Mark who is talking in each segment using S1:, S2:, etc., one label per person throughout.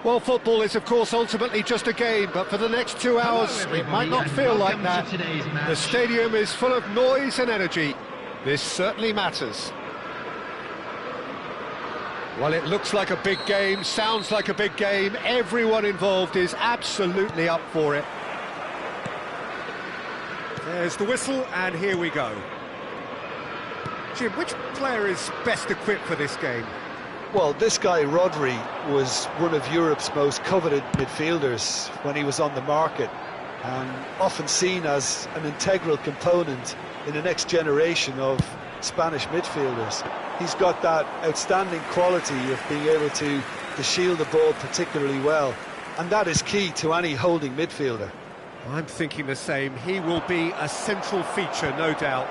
S1: Well, football is, of course, ultimately just a game, but for the next 2 hours, it might not feel like that. The stadium is full of noise and energy. This certainly matters. Well, it looks like a big game, sounds like a big game. Everyone involved is absolutely up for it. There's the whistle, and here we go. Jim, which player is best equipped for this game?
S2: Well, this guy, Rodri, was one of Europe's most coveted midfielders when he was on the market, and often seen as an integral component in the next generation of Spanish midfielders. He's got that outstanding quality of being able to shield the ball particularly well, and that is key to any holding midfielder.
S1: I'm thinking the same. He will be a central feature, no doubt.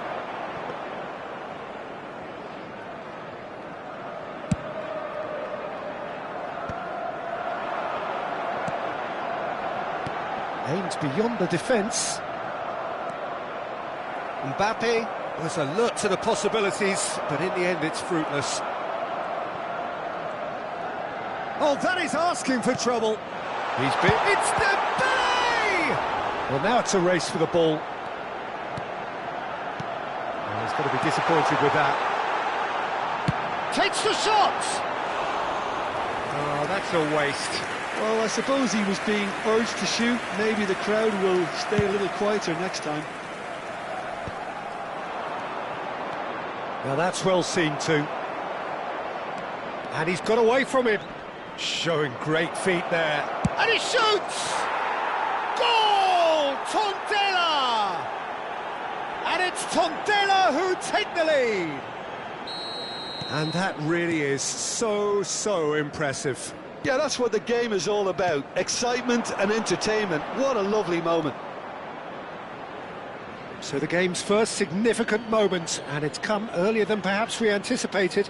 S1: Aimed beyond the defence. Mbappe was alert to the possibilities, but in the end it's fruitless. Oh, that is asking for trouble. He's been... It's Dembele! Well, now it's a race for the ball. Well, he's going to be disappointed with that. Takes the shot! Oh, that's a waste.
S2: Well, I suppose he was being urged to shoot. Maybe the crowd will stay a little quieter next time.
S1: Now that's well seen too. And he's got away from him. Showing great feet there. And he shoots! Goal! Tondela! And it's Tondela who take the lead. And that really is so impressive.
S2: Yeah, that's what the game is all about. Excitement and entertainment. What a lovely moment.
S1: So the game's first significant moment, and it's come earlier than perhaps we anticipated.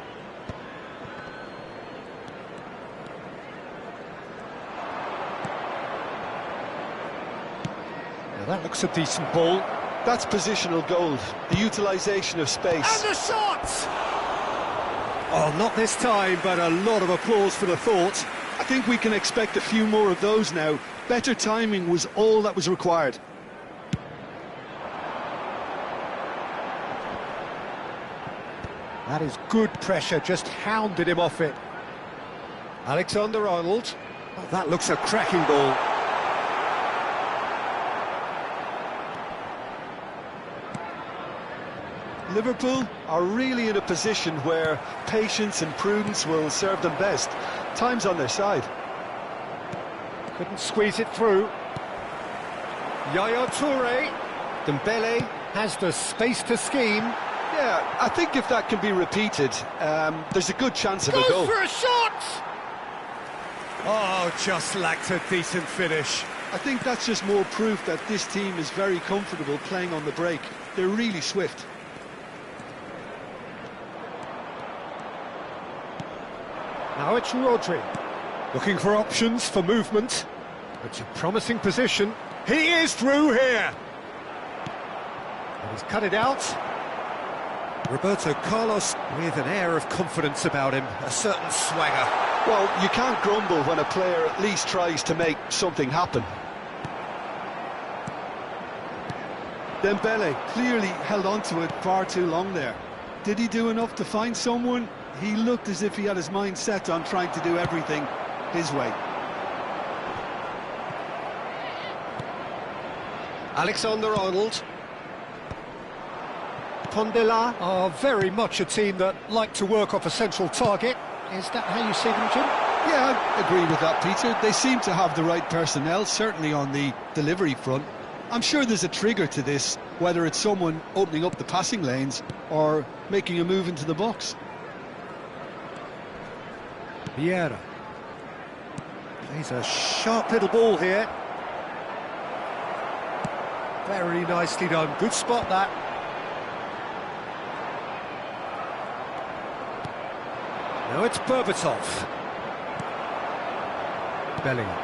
S1: Now that looks a decent ball.
S2: That's positional gold, the utilisation of space.
S1: And the shot! Oh, not this time, but a lot of applause for the thought.
S2: I think we can expect a few more of those now. Better timing was all that was required.
S1: That is good pressure, just hounded him off it. Alexander-Arnold. Oh, that looks a cracking ball.
S2: Liverpool are really in a position where patience and prudence will serve them best. Time's on their side.
S1: Couldn't squeeze it through. Yaya Toure. Dembele has the space to scheme.
S2: Yeah, I think if that can be repeated, there's a good chance of a goal.
S1: Goes for a shot! Oh, just lacked a decent finish.
S2: I think that's just more proof that this team is very comfortable playing on the break. They're really swift.
S1: Now it's Rodri, looking for options for movement. It's a promising position. He is through here. And he's cut it out. Roberto Carlos with an air of confidence about him, a certain swagger.
S2: Well, you can't grumble when a player at least tries to make something happen. Dembele clearly held on to it far too long there. Did he do enough to find someone? He looked as if he had his mind set on trying to do everything his way.
S1: Alexander-Arnold. Tondela are very much a team that like to work off a central target. Is that how you see them, Jim?
S2: Yeah, I agree with that, Peter. They seem to have the right personnel, certainly on the delivery front. I'm sure there's a trigger to this, whether it's someone opening up the passing lanes or making a move into the box.
S1: Vieira. Plays a sharp little ball here. Very nicely done. Good spot, that. Now it's Berbatov. Bellingham.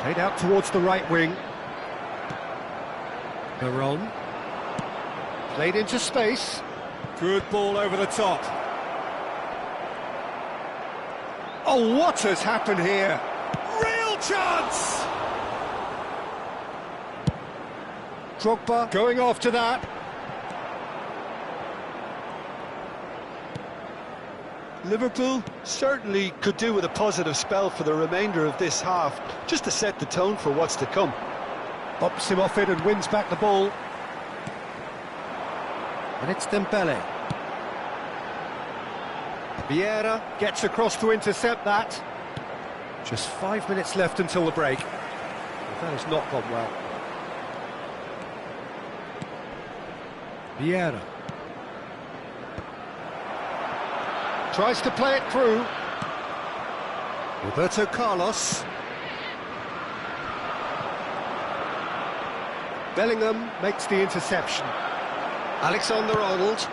S1: Played out towards the right wing. Veron. Played into space. Good ball over the top. Oh, what has happened here? Real chance! Drogba going after that.
S2: Liverpool certainly could do with a positive spell for the remainder of this half, just to set the tone for what's to come.
S1: Bops him off it and wins back the ball. And it's Dembele. Vieira gets across to intercept that. Just 5 minutes left until the break. That has not gone well. Vieira. Tries to play it through. Roberto Carlos. Bellingham makes the interception. Alexander-Arnold.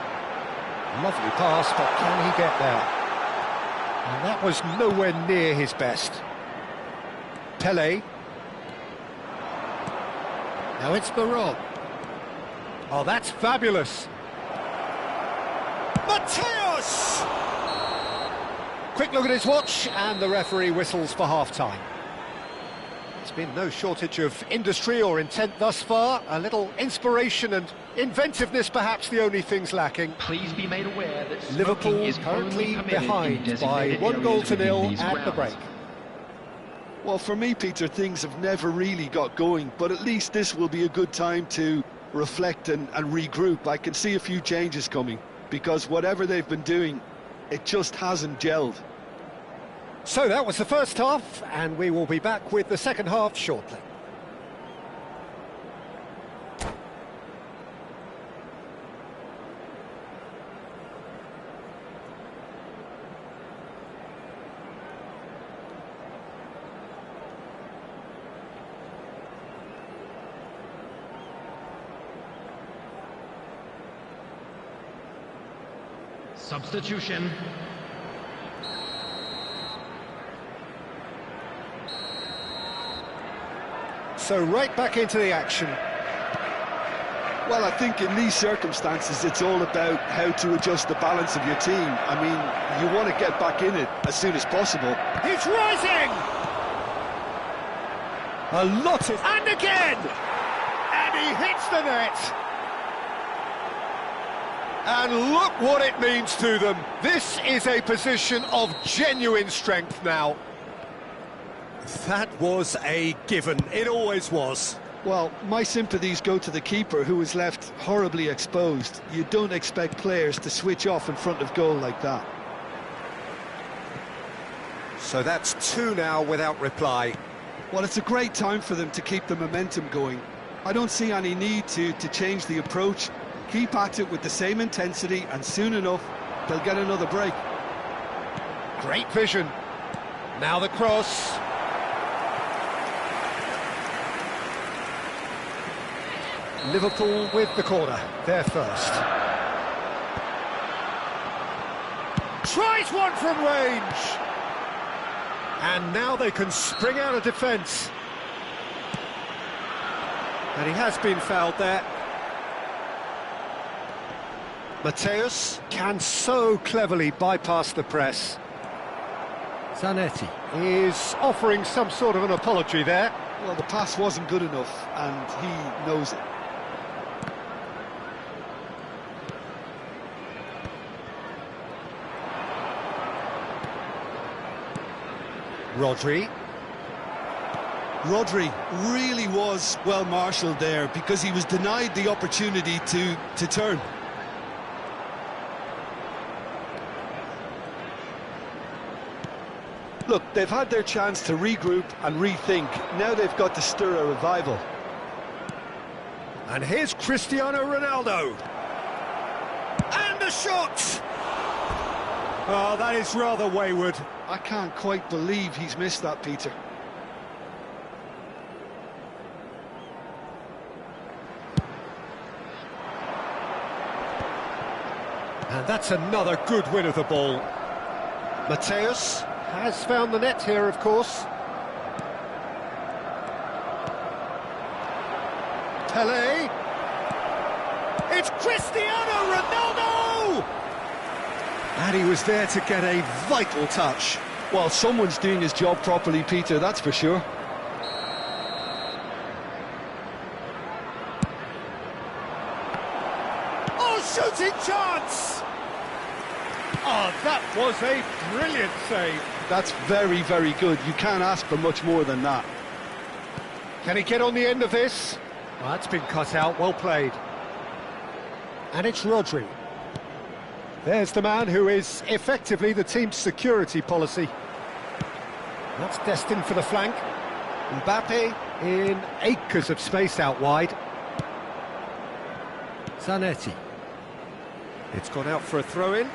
S1: Lovely pass, but can he get there? And that was nowhere near his best. Pele. Now it's Barod. Oh, that's fabulous. Mateus! Quick look at his watch, and the referee whistles for half-time. There's been no shortage of industry or intent thus far. A little inspiration and inventiveness, perhaps the only things lacking.
S3: Please be made aware that
S1: Liverpool
S3: is
S1: currently behind by 1-0 at the break.
S2: Well, for me, Peter, things have never really got going, but at least this will be a good time to reflect and regroup. I can see a few changes coming, because whatever they've been doing, it just hasn't gelled.
S1: So that was the first half, and we will be back with the second half shortly.
S3: Substitution.
S1: So right back into the action.
S2: Well, I think in these circumstances, it's all about how to adjust the balance of your team. I mean, you want to get back in it as soon as possible.
S1: He's rising! A lot of... And again! And he hits the net! And look what it means to them. This is a position of genuine strength now. That was a given. It always was.
S2: Well, my sympathies go to the keeper, who was left horribly exposed. You don't expect players to switch off in front of goal like that.
S1: So that's 2 now without reply.
S2: Well, it's a great time for them to keep the momentum going. I don't see any need to change the approach. Keep at it with the same intensity, and soon enough, they'll get another break.
S1: Great vision. Now the cross. Liverpool with the corner. They're first. Tries one from range. And now they can spring out of defence. And he has been fouled there. Mateus can so cleverly bypass the press. Zanetti is offering some sort of an apology there.
S2: Well, the pass wasn't good enough, and he knows it.
S1: Rodri.
S2: Rodri really was well marshalled there, because he was denied the opportunity to turn. Look, they've had their chance to regroup and rethink. Now they've got to stir a revival.
S1: And here's Cristiano Ronaldo. And a shot! Oh, that is rather wayward.
S2: I can't quite believe he's missed that, Peter.
S1: And that's another good win of the ball. Mateus has found the net here, of course. Pele. It's Cristiano Ronaldo! And he was there to get a vital touch.
S2: Well, someone's doing his job properly, Peter, that's for sure.
S1: Oh, shooting chance! Oh, that was a brilliant save.
S2: That's very, very good. You can't ask for much more than that.
S1: Can he get on the end of this? Well, that's been cut out, well played. And it's Rodri. There's the man who is effectively the team's security policy. That's destined for the flank. Mbappe in acres of space out wide. Zanetti. It's gone out for a throw-in.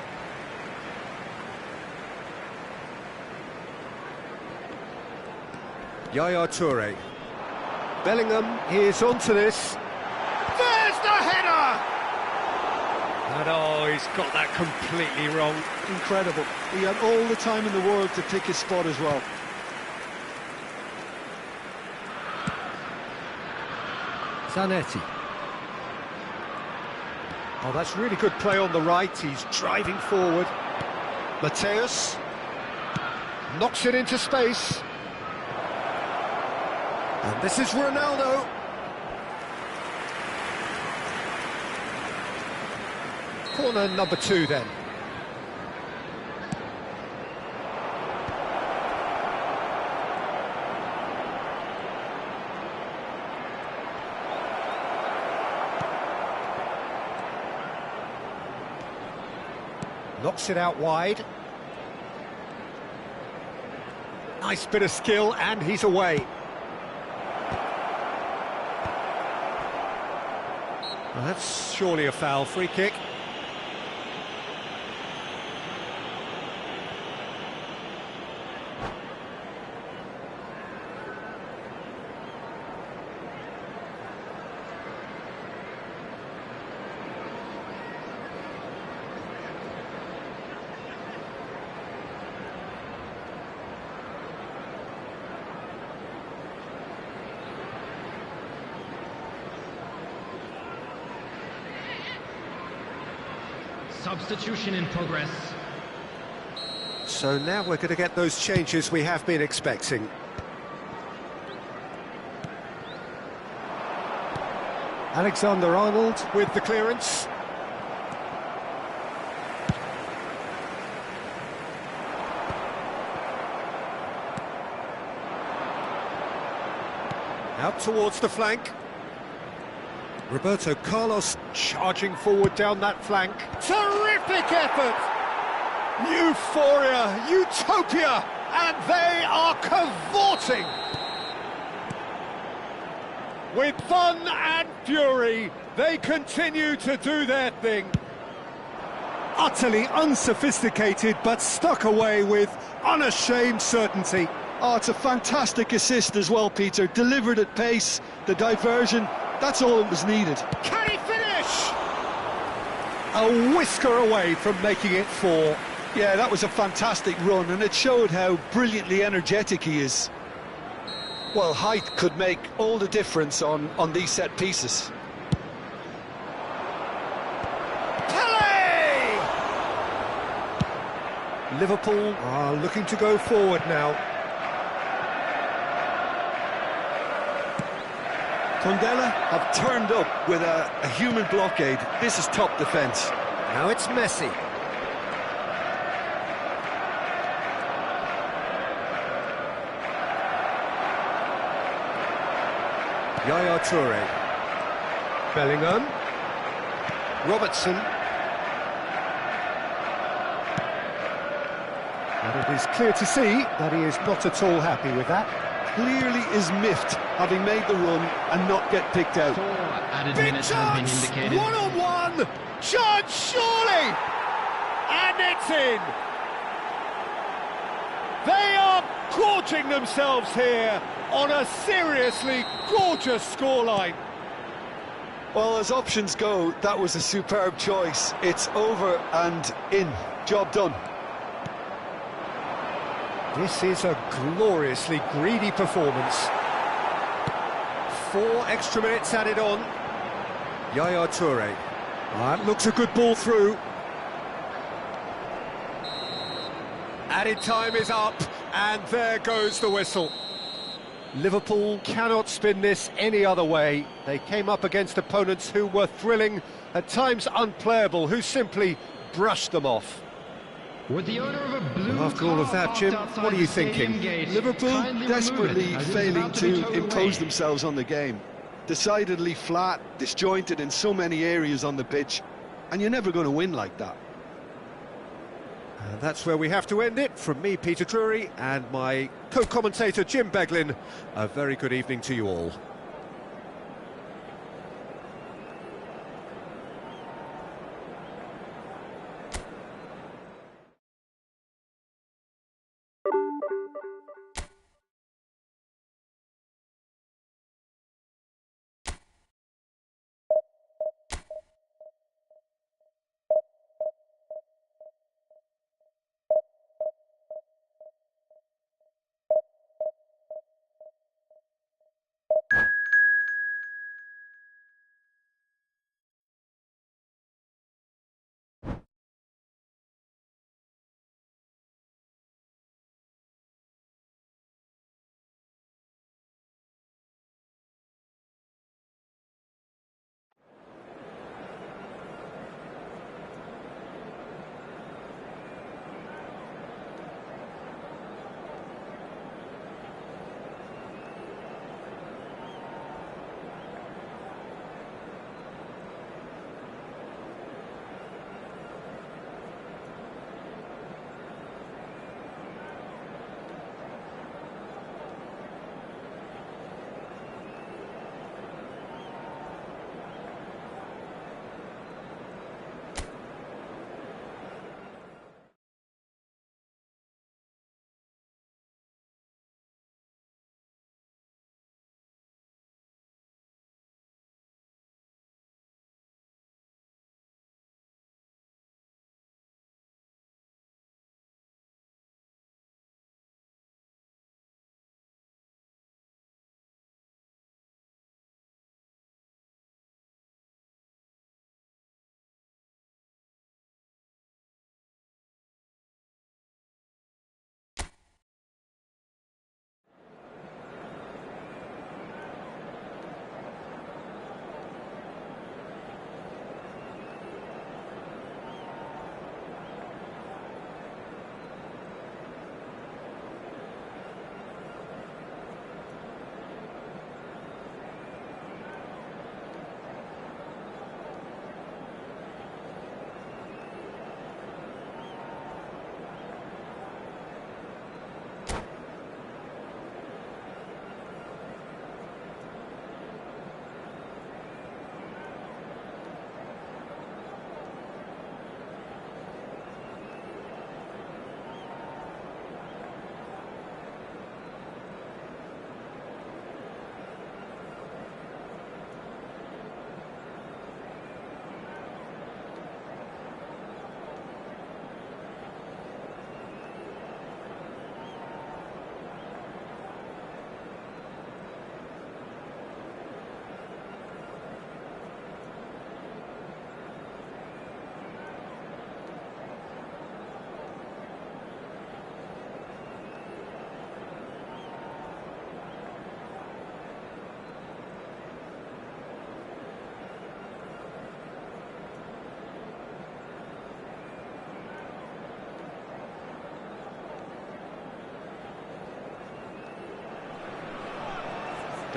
S1: Yaya Toure. Bellingham is onto this. There's the header! And oh, he's got that completely wrong.
S2: Incredible. He had all the time in the world to pick his spot as well.
S1: Zanetti. Oh, that's really good play on the right. He's driving forward. Mateus knocks it into space. And this is Ronaldo. Corner number 2 then. Knocks it out wide. Nice bit of skill, and he's away. Well, that's surely a foul. Free kick.
S3: Substitution in progress.
S1: So now we're going to get those changes we have been expecting. Alexander-Arnold with the clearance. Out towards the flank. Roberto Carlos charging forward down that flank. Terrific effort! Euphoria, utopia, and they are cavorting! With fun and fury, they continue to do their thing. Utterly unsophisticated, but stuck away with unashamed certainty.
S2: Oh, it's a fantastic assist as well, Peter. Delivered at pace, the diversion. That's all that was needed.
S1: Can he finish? A whisker away from making it 4.
S2: Yeah, that was a fantastic run, and it showed how brilliantly energetic he is. Well, height could make all the difference on these set pieces.
S1: Pele! Liverpool are looking to go forward now.
S2: Tondela have turned up with a human blockade. This is top defence.
S1: Now it's Messi. Yaya Toure. Bellingham. Robertson. And it is clear to see that he is not at all happy with that.
S2: Clearly is miffed, having made the run and not get picked out.
S3: 4 added
S1: Big
S3: minutes have been
S1: chance!
S3: indicated.
S1: One-on-one! Chance, surely! And it's in! They are gorging themselves here on a seriously gorgeous scoreline.
S2: Well, as options go, that was a superb choice. It's over and in. Job done.
S1: This is a gloriously greedy performance. 4 extra minutes added on. Yaya Toure. That looks a good ball through. Added time is up, and there goes the whistle. Liverpool cannot spin this any other way. They came up against opponents who were thrilling, at times unplayable, who simply brushed them off.
S3: With the owner of a blue
S1: After all of that, Jim, what are you thinking?
S2: Liverpool desperately failing to impose themselves on the game. Decidedly flat, disjointed in so many areas on the pitch, and you're never going to win like that.
S1: And that's where we have to end it. From me, Peter Drury, and my co-commentator, Jim Beglin, a very good evening to you all.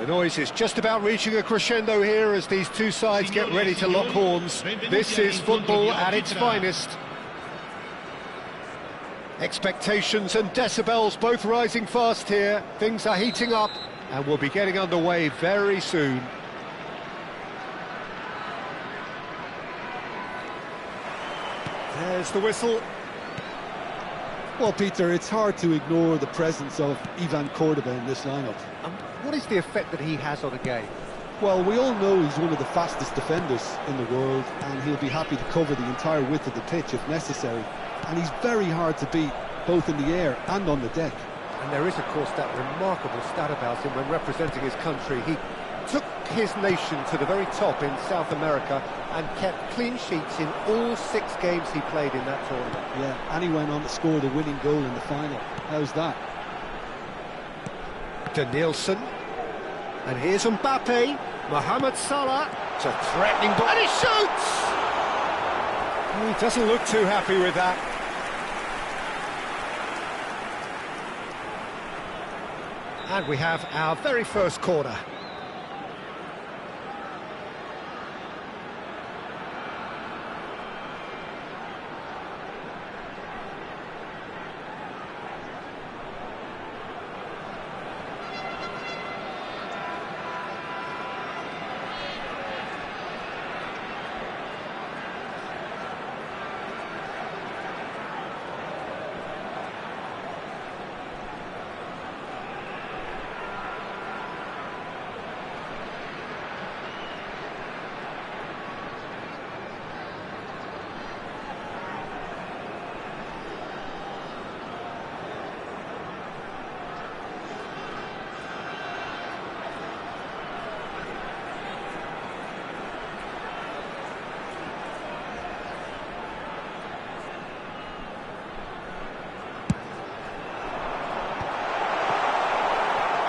S1: The noise is just about reaching a crescendo here as these two sides get ready to lock horns. This is football at its finest. Expectations and decibels both rising fast here. Things are heating up and we'll be getting underway very soon. There's the whistle.
S2: Well, Peter, it's hard to ignore the presence of Ivan Cordoba in this lineup.
S1: What is the effect that he has on a game?
S2: Well, we all know he's one of the fastest defenders in the world, and he'll be happy to cover the entire width of the pitch if necessary. And he's very hard to beat, both in the air and on the deck.
S1: And there is, of course, that remarkable stat about him when representing his country. He took his nation to the very top in South America and kept clean sheets in all 6 games he played in that tournament.
S2: Yeah, and he went on to score the winning goal in the final. How's that?
S1: Danielson. And here's Mbappe. Mohamed Salah. It's a threatening ball. And he shoots! Oh, he doesn't look too happy with that. And we have our very first corner.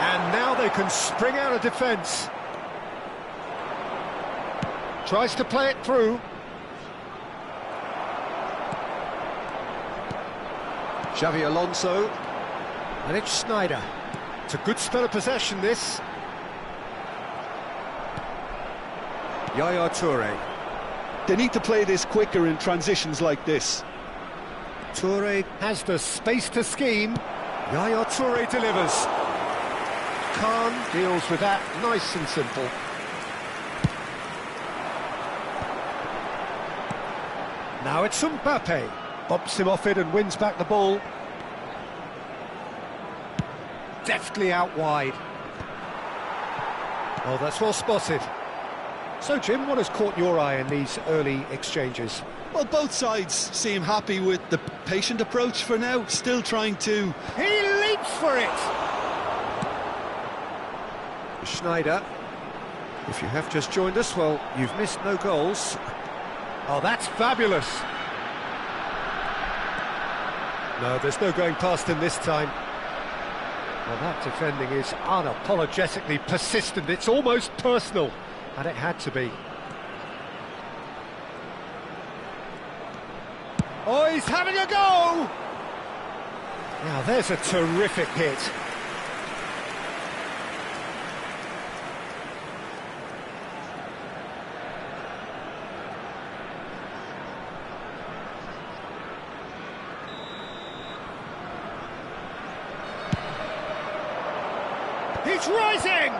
S1: And now they can spring out of defence. Tries to play it through. Xavi Alonso. And it's Sneijder. It's a good spell of possession, this. Yaya Toure.
S2: They need to play this quicker in transitions like this.
S1: Toure has the space to scheme. Yaya Toure delivers. Khan deals with that nice and simple. Now it's Mbappe. Bumps him off it and wins back the ball. Deftly out wide. Oh, that's well spotted. So, Jim, what has caught your eye in these early exchanges?
S2: Well, both sides seem happy with the patient approach for now, still trying to...
S1: He leaps for it! Sneijder. If you have just joined us, well, you've missed no goals. Oh, that's fabulous! No, there's no going past him this time. Well, that defending is unapologetically persistent. It's almost personal, and it had to be. Oh, he's having a go! Now, there's a terrific hit. He's rising!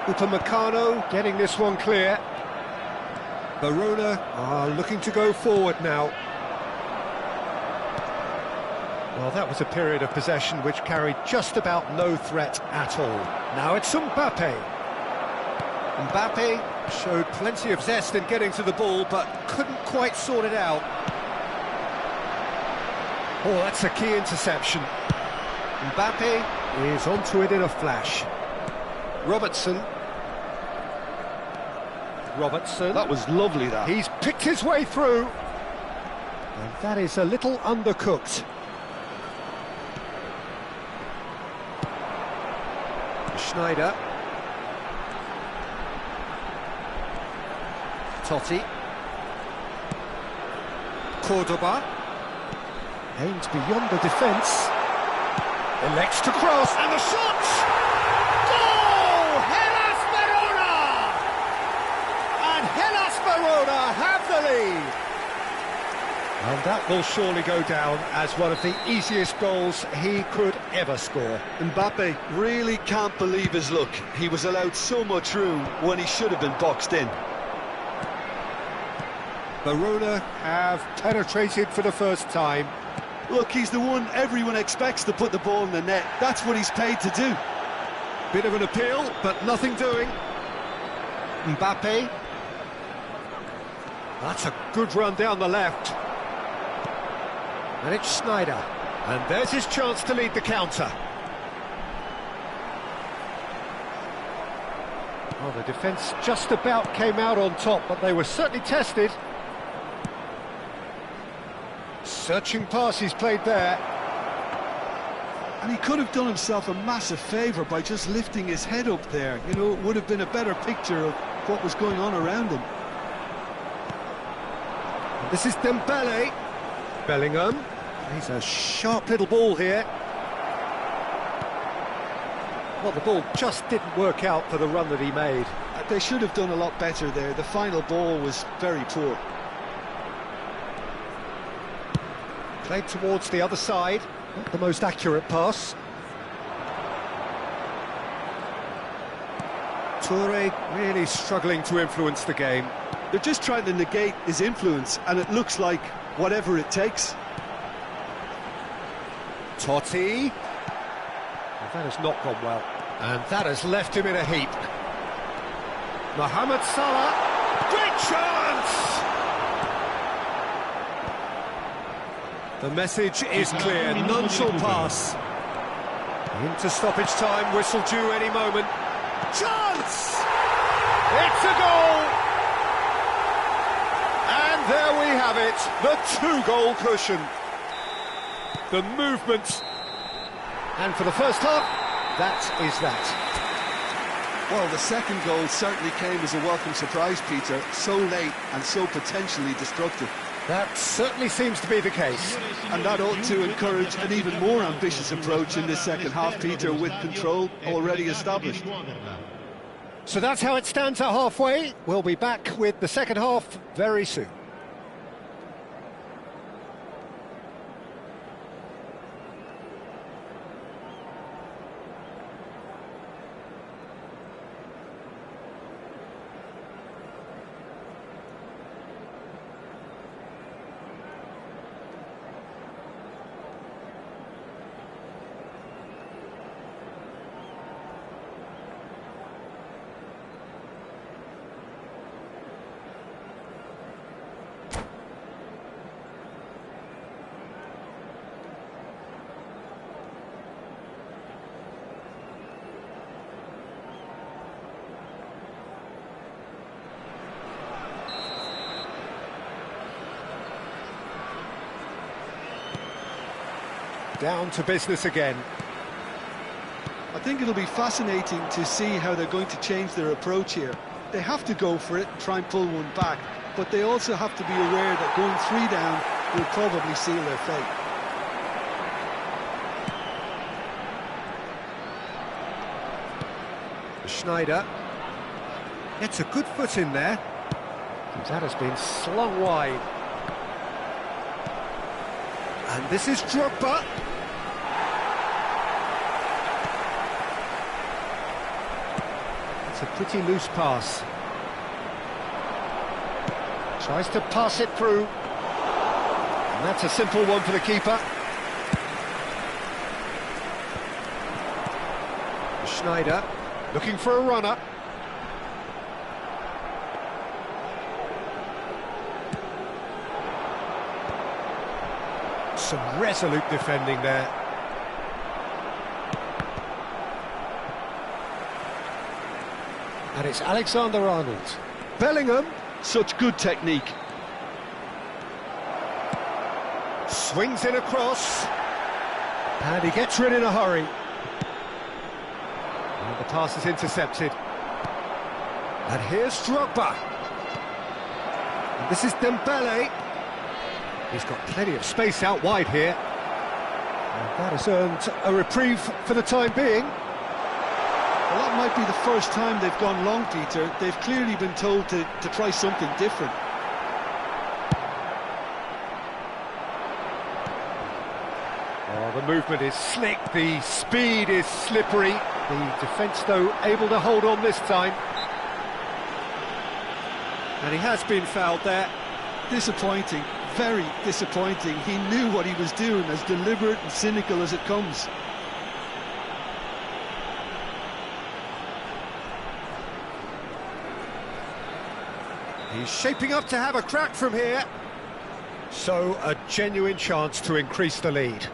S1: Upamecano getting this one clear. Verona are looking to go forward now. Well, that was a period of possession which carried just about no threat at all. Now it's Mbappe. Mbappe showed plenty of zest in getting to the ball, but couldn't quite sort it out. Oh, that's a key interception. Mbappe is onto it in a flash. Robertson.
S2: That was lovely, that.
S1: He's picked his way through. And that is a little undercooked. Sneijder. Totti. Cordoba. Aims beyond the defence. Elects to cross, and the shot! Goal! Hellas Verona! And Hellas Verona have the lead! And that will surely go down as one of the easiest goals he could ever score.
S2: Mbappe really can't believe his luck. He was allowed so much room when he should have been boxed in.
S1: Verona have penetrated for the first time.
S2: Look, he's the one everyone expects to put the ball in the net. That's what he's paid to do.
S1: Bit of an appeal, but nothing doing. Mbappe. That's a good run down the left. And it's Sneijder. And there's his chance to lead the counter. Well, the defence just about came out on top, but they were certainly tested. Searching pass he's played there.
S2: And he could have done himself a massive favour by just lifting his head up there. You know, it would have been a better picture of what was going on around him.
S1: And this is Dembele. Bellingham. He's a sharp little ball here. Well, the ball just didn't work out for the run that he made.
S2: They should have done a lot better there. The final ball was very poor.
S1: Played towards the other side. Not the most accurate pass. Toure really struggling to influence the game.
S2: They're just trying to negate his influence, and it looks like whatever it takes.
S1: Totti. Well, that has not gone well. And that has left him in a heap. Mohamed Salah. Great chance! The message is clear. None shall pass. Into stoppage time. Whistle due any moment. Chance! It's a goal! And there we have it. The two-goal cushion. The movement. And for the first half, that is that.
S2: Well, the second goal certainly came as a welcome surprise, Peter. So late and so potentially destructive.
S1: That certainly seems to be the case.
S2: And that ought to encourage an even more ambitious approach in this second half, Peter, with control already established.
S1: So that's how it stands at halfway. We'll be back with the second half very soon. Down to business again.
S2: I think it'll be fascinating to see how they're going to change their approach here. They have to go for it and try and pull one back, but they also have to be aware that going 3 down will probably seal their fate.
S1: Schneider gets a good foot in there. That has been slung wide. And this is Drogba. It's a pretty loose pass. Tries to pass it through. And that's a simple one for the keeper. Schneider looking for a runner. Some resolute defending there. And it's Alexander-Arnold. Bellingham.
S2: Such good technique.
S1: Swings in across. And he gets rid in a hurry. And the pass is intercepted. And here's Drogba. And this is Dembele. He's got plenty of space out wide here. And that has earned a reprieve for the time being.
S2: Well, that might be the first time they've gone long, Peter. They've clearly been told to try something different.
S1: Oh, the movement is slick, the speed is slippery. The defence, though, able to hold on this time. And he has been fouled there.
S2: Disappointing, very disappointing. He knew what he was doing, as deliberate and cynical as it comes.
S1: He's shaping up to have a crack from here. So, a genuine chance to increase the lead.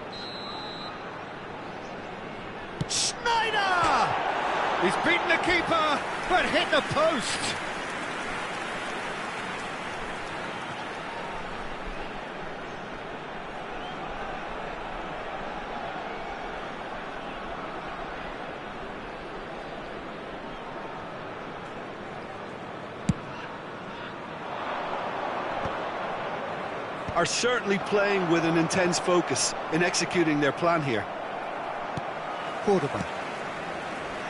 S1: He's beaten the keeper, but hit the post.
S2: Are certainly playing with an intense focus in executing their plan here.
S1: Cordoba.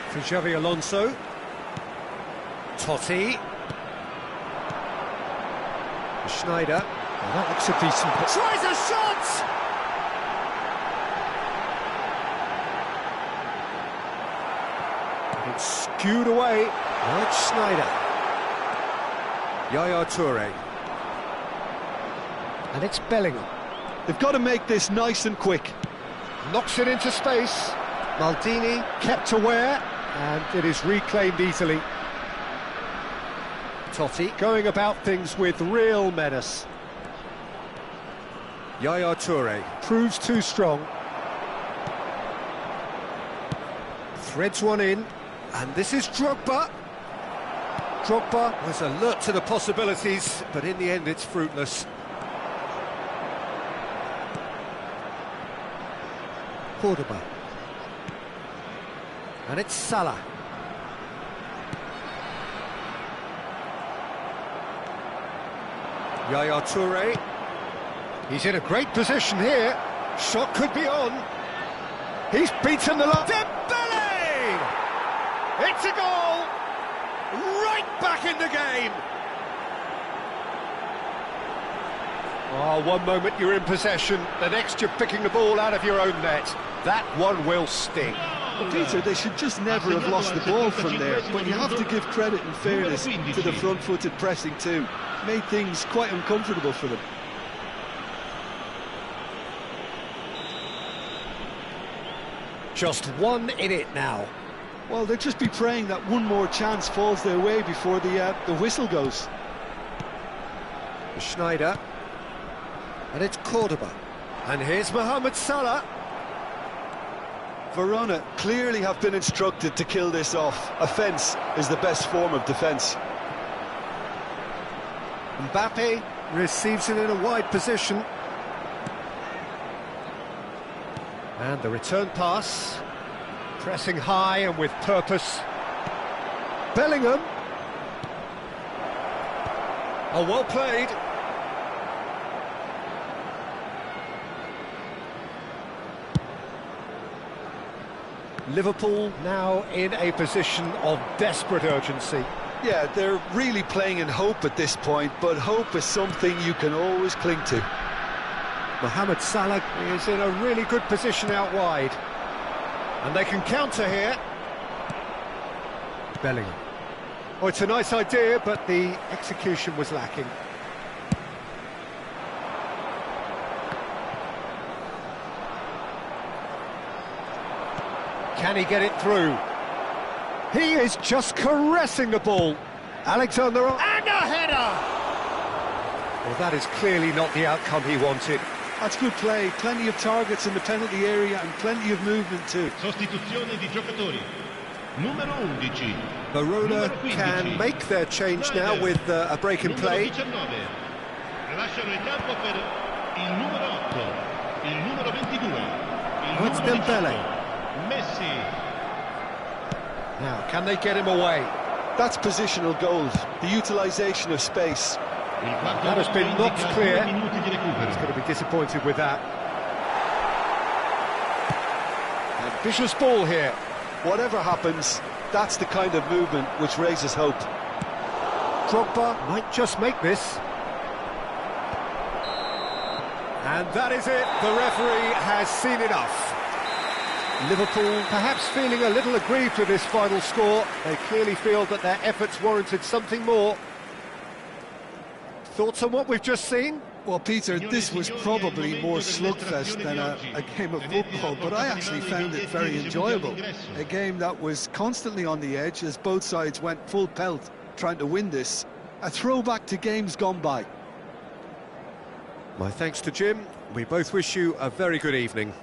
S1: For Xavi Alonso. Totti. Schneider. Oh, that looks a decent... Tries a shot! It's skewed away. Now it's Schneider. Yaya Toure. And it's Bellingham.
S2: They've got to make this nice and quick.
S1: Knocks it into space. Maldini kept aware, and it is reclaimed easily. Totti going about things with real menace. Yaya Toure proves too strong. Threads one in, and this is Drogba. Drogba was alert to the possibilities, but in the end it's fruitless. Cordoba. And it's Salah. Yaya Toure. He's in a great position here. Shot could be on. He's beaten the line. Dembele! It's a goal! Right back in the game! Oh, one moment you're in possession, the next you're picking the ball out of your own net. That one will sting.
S2: Well, Peter, they should just never have lost the ball from there, but you have to give credit and fairness to the front-footed pressing too. Made things quite uncomfortable for them.
S1: Just one in it now.
S2: Well, they'll just be praying that one more chance falls their way before the whistle goes.
S1: Schneider. And it's Cordoba. And here's Mohamed Salah.
S2: Verona clearly have been instructed to kill this off. Offence is the best form of defence.
S1: Mbappe receives it in a wide position. And the return pass. Pressing high and with purpose. Bellingham. Oh, well played. Liverpool now in a position of desperate urgency.
S2: Yeah, they're really playing in hope at this point, but hope is something you can always cling to.
S1: Mohamed Salah is in a really good position out wide. And they can counter here. Bellingham. Oh, it's a nice idea, but the execution was lacking. Can he get it through? He is just caressing the ball. Alexander... And a header! Well, that is clearly not the outcome he wanted.
S2: That's good play. Plenty of targets in the penalty area and plenty of movement too.
S3: Sostituzione di giocatori. Numero 11.
S1: Verona can make their change now with a break in play.
S3: Lasciano il campo per il numero 8, il numero 22.
S1: Oh, it's Dembele.
S3: Messi.
S1: Now, can they get him away?
S2: That's positional gold, the utilisation of space.
S1: That has been knocked clear. He's going to be disappointed with that. Ambitious ball here.
S2: Whatever happens, that's the kind of movement which raises hope.
S1: Drogba might just make this. And that is it. The referee has seen enough. Liverpool perhaps feeling a little aggrieved with this final score. They clearly feel that their efforts warranted something more. Thoughts on what we've just seen?
S2: Well, Peter, this was probably more slugfest than a game of football, but I actually found it very enjoyable. A game that was constantly on the edge as both sides went full pelt trying to win this. A throwback to games gone by.
S1: My thanks to Jim. We both wish you a very good evening.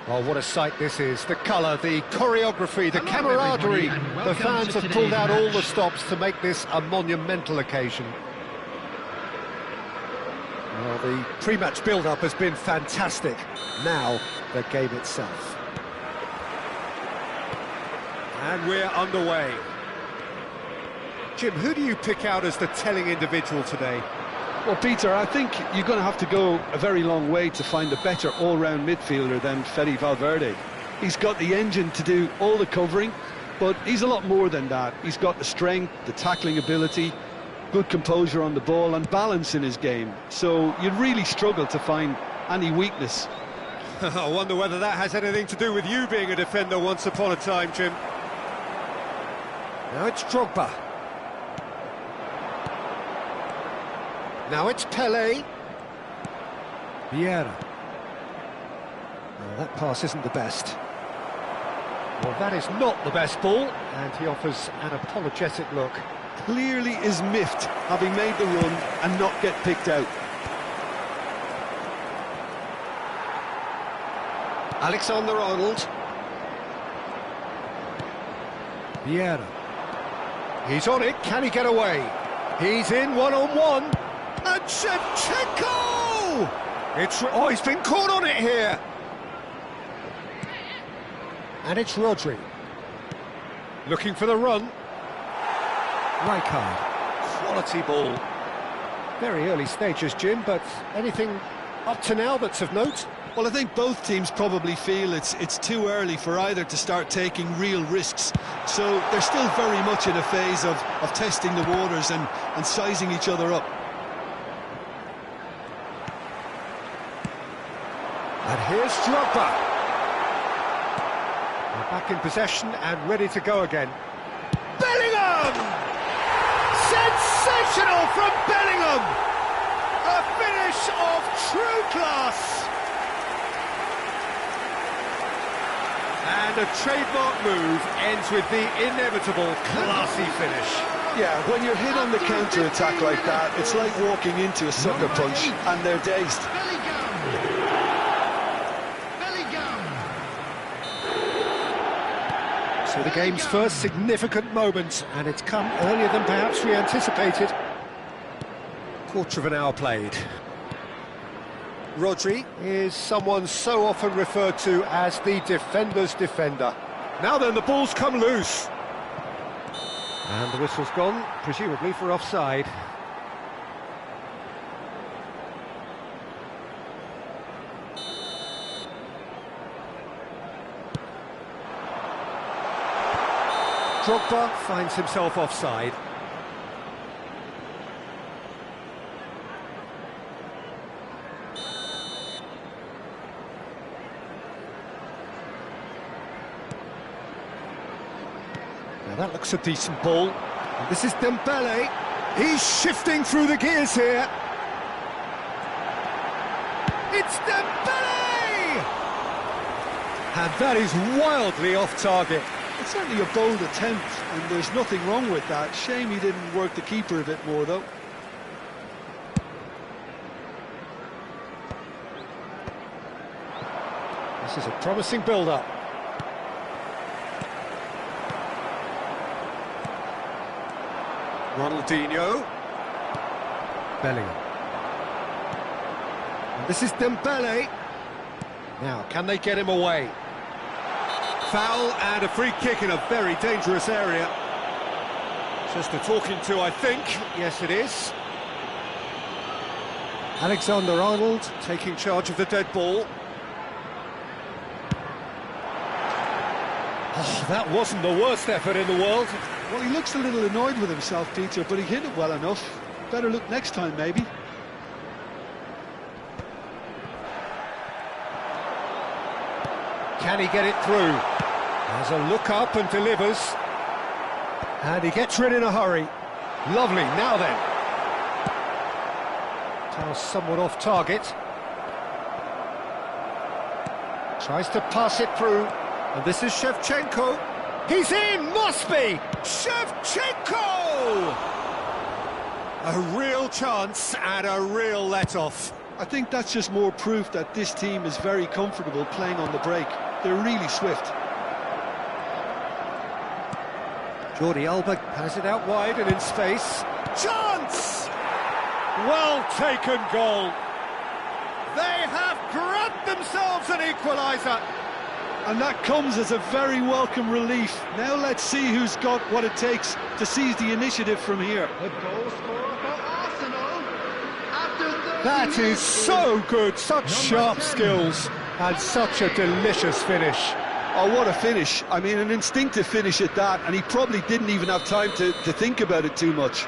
S1: Oh, what a sight this is. The colour, the choreography, the camaraderie. The fans have pulled out all the stops to make this a monumental occasion. Well, the pre-match build-up has been fantastic. Now, the game itself. And we're underway. Jim, who do you pick out as the telling individual today?
S2: Well, Peter, I think you're going to have to go a very long way to find a better all-round midfielder than Fede Valverde. He's got the engine to do all the covering, but he's a lot more than that. He's got the strength, the tackling ability, good composure on the ball and balance in his game. So you'd really struggle to find any weakness.
S1: I wonder whether that has anything to do with you being a defender once upon a time, Jim. Now it's Drogba. Now it's Pele. Vieira. Well, that pass isn't the best. Well, that is not the best ball, and he offers an apologetic look.
S2: Clearly is miffed, having made the run and not get picked out.
S1: Alexander-Arnold. Vieira. He's on it, can he get away? He's in one-on-one. And Shevchenko! Oh, he's been caught on it here. And it's Rodri. Looking for the run. Rijkaard. Quality ball. Very early stages, Jim, but anything up to now that's of note?
S2: Well, I think both teams probably feel it's too early for either to start taking real risks. So they're still very much in a phase of testing the waters and sizing each other up.
S1: And here's Drogba. They're back in possession and ready to go again. Bellingham! Sensational from Bellingham! A finish of true class! And a trademark move ends with the inevitable classy finish.
S2: Yeah, when you're hit on the counter-attack like that, it's like walking into a sucker punch and they're dazed.
S1: So the game's first significant moment, and it's come earlier than perhaps we anticipated. Quarter of an hour played. Rodri is someone so often referred to as the defender's defender. Now then, the ball's come loose. And the whistle's gone, presumably for offside. Drogba finds himself offside. Now that looks a decent ball. And this is Dembele. He's shifting through the gears here. It's Dembele! And that is wildly off target.
S2: It's certainly a bold attempt, and there's nothing wrong with that. Shame he didn't work the keeper a bit more, though.
S1: This is a promising build-up. Ronaldinho. Bellingham. And this is Dembele. Now, can they get him away? Foul and a free kick in a very dangerous area. Just a talking to, I think. Yes, it is. Alexander-Arnold taking charge of the dead ball. Oh, that wasn't the worst effort in the world.
S2: Well, he looks a little annoyed with himself, Peter, but he hit it well enough. Better look next time, maybe.
S1: Can he get it through? Has a look up and delivers. And he gets rid in a hurry. Lovely, now then. Pass somewhat off target. Tries to pass it through. And this is Shevchenko. He's in, must be! Shevchenko! A real chance and a real let-off.
S2: I think that's just more proof that this team is very comfortable playing on the break. They're really swift.
S1: Jordi Alba has it out wide and in space. Chance! Well taken goal. They have grabbed themselves an equaliser.
S2: And that comes as a very welcome relief. Now let's see who's got what it takes to seize the initiative from here.
S3: The goal scorer for Arsenal after 30
S1: That is so good, such sharp skills and such a delicious finish.
S2: Oh, what a finish. I mean, an instinctive finish at that, and he probably didn't even have time to think about it too much.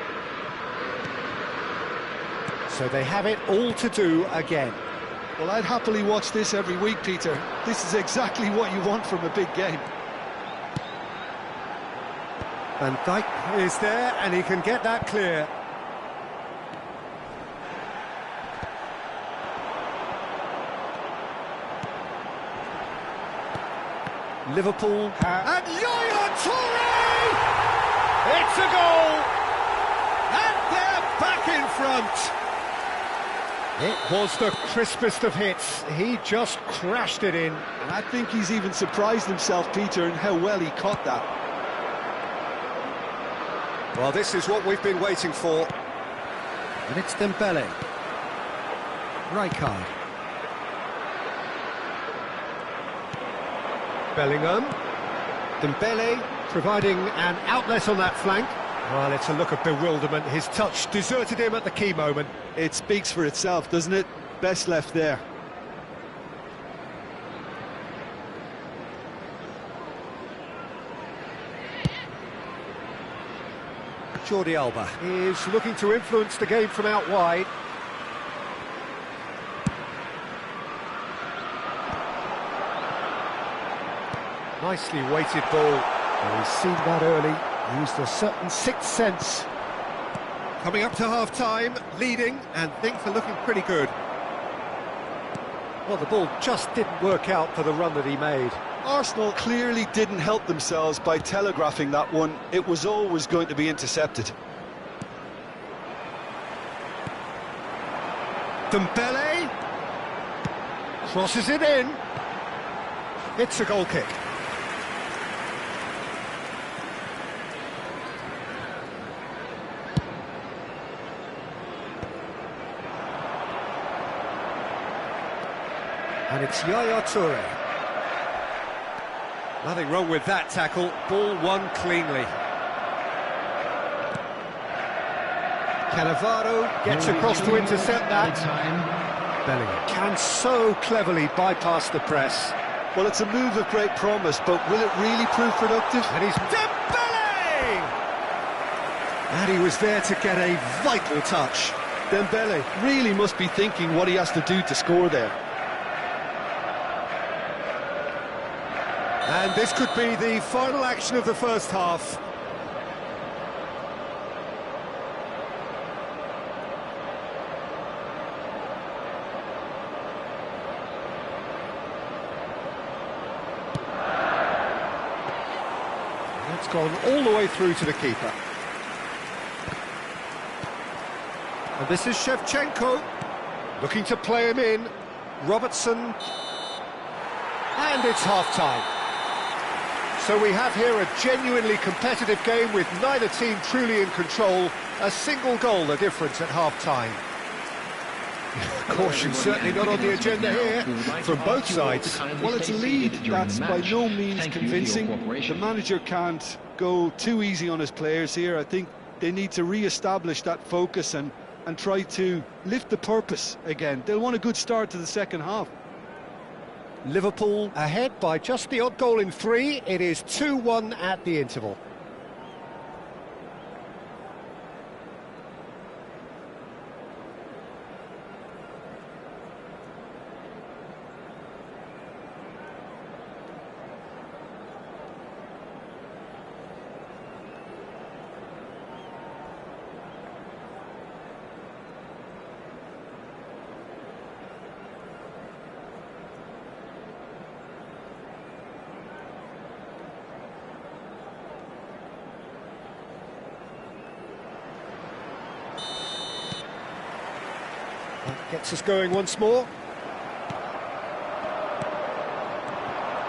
S1: So they have it all to do again.
S2: Well, I'd happily watch this every week, Peter. This is exactly what you want from a big game.
S1: Van Dijk is there, and he can get that clear. Liverpool and Yaya Toure! It's a goal! And they're back in front! It was the crispest of hits. He just crashed it in.
S2: And I think he's even surprised himself, Peter, in how well he caught that.
S1: Well, this is what we've been waiting for.
S4: And it's Dembele. Rijkaard.
S1: Bellingham. Dembele providing an outlet on that flank. Well, it's a look of bewilderment. His touch deserted him at the key moment.
S2: It speaks for itself, doesn't it? Best left there.
S1: Jordi Alba is looking to influence the game from out wide. Nicely weighted ball. Well, he's seen that early. Used a certain sixth sense. Coming up to half-time, leading, and things are looking pretty good. Well, the ball just didn't work out for the run that he made.
S2: Arsenal clearly didn't help themselves by telegraphing that one. It was always going to be intercepted.
S1: Dembele crosses it in. It's a goal kick. And it's Yaya Toure. Nothing wrong with that tackle. Ball won cleanly. Cannavaro gets across to intercept that. Bellingham can so cleverly bypass the press.
S2: Well, it's a move of great promise, but will it really prove productive?
S1: And he's Dembele! And he was there to get a vital touch.
S2: Dembele really must be thinking what he has to do to score there.
S1: And this could be the final action of the first half. It's gone all the way through to the keeper. And this is Shevchenko, looking to play him in. Robertson. And it's half-time. So we have here a genuinely competitive game with neither team truly in control. A single goal the difference at half-time. Caution certainly not on the agenda here from both sides.
S2: Well, it's a lead that's by no means convincing. The manager can't go too easy on his players here. I think they need to re-establish that focus and try to lift the purpose again. They'll want a good start to the second half.
S1: Liverpool ahead by just the odd goal in 3. It is 2-1 at the interval. Gets us going once more.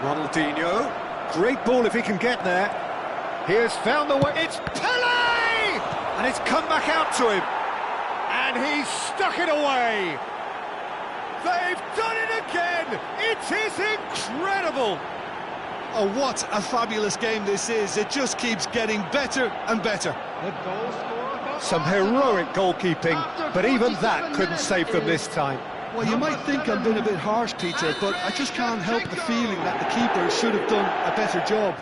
S1: Ronaldinho. Great ball if he can get there. He has found the way. It's Pele! And it's come back out to him. And he's stuck it away. They've done it again. It is incredible.
S2: Oh, what a fabulous game this is. It just keeps getting better and better.
S1: Some heroic goalkeeping, but even that couldn't save them this time.
S2: Well, you might think I'm being a bit harsh, Peter, but I just can't help the feeling that the keeper should have done a better job.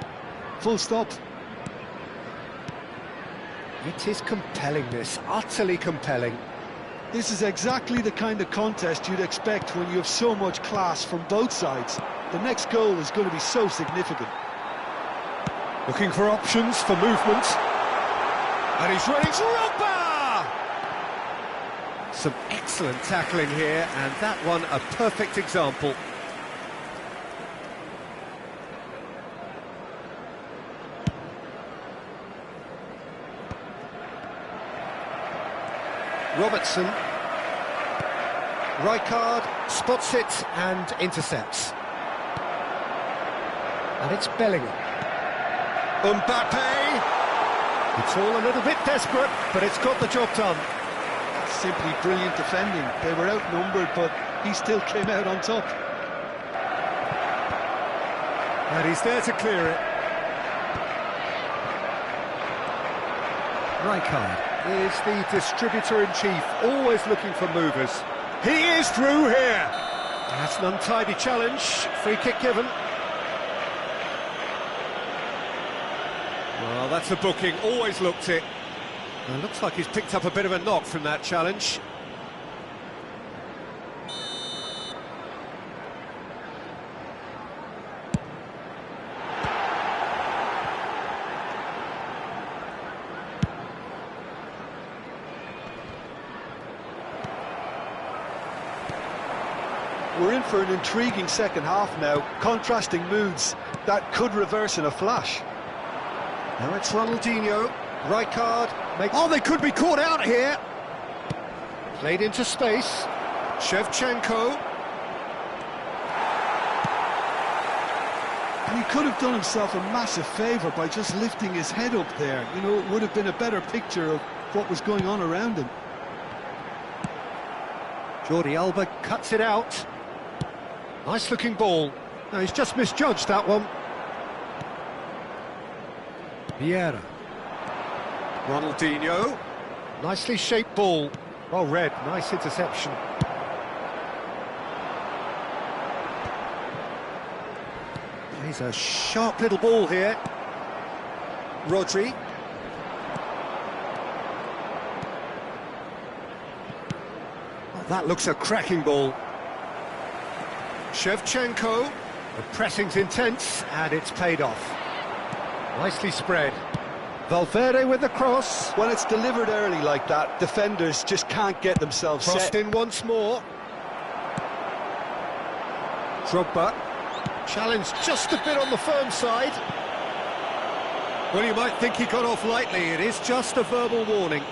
S2: Full stop.
S1: It is compelling, this, utterly compelling.
S2: This is exactly the kind of contest you'd expect when you have so much class from both sides. The next goal is going to be so significant.
S1: Looking for options for movement. And he's running to Drogba! Some excellent tackling here, and that one a perfect example. Robertson. Rijkaard spots it and intercepts. And it's Bellingham. Mbappe! It's all a little bit desperate, but it's got the job done.
S2: Simply brilliant defending. They were outnumbered, but he still came out on top.
S1: And he's there to clear it. Rijkaard is the distributor-in-chief, always looking for movers. He is through here. That's an untidy challenge. Free kick given. Well, that's a booking. Always looked it. It looks like he's picked up a bit of a knock from that challenge.
S2: We're in for an intriguing second half now, contrasting moods that could reverse in a flash.
S1: Now it's Ronaldinho, Rijkaard, oh, they could be caught out here! Played into space, Shevchenko.
S2: And he could have done himself a massive favour by just lifting his head up there. You know, it would have been a better picture of what was going on around him.
S1: Jordi Alba cuts it out. Nice looking ball. No, he's just misjudged that one. Vieira. Ronaldinho. Nicely shaped ball. Well read, nice interception. He's a sharp little ball here. Rodri. Oh, that looks a cracking ball. Shevchenko. The pressing's intense, and it's paid off. Nicely spread. Valverde with the cross.
S2: When it's delivered early like that, defenders just can't get themselves
S1: Crossed
S2: set.
S1: in once more. Drogba. Challenged just a bit on the firm side. Well, you might think he got off lightly. It is just a verbal warning.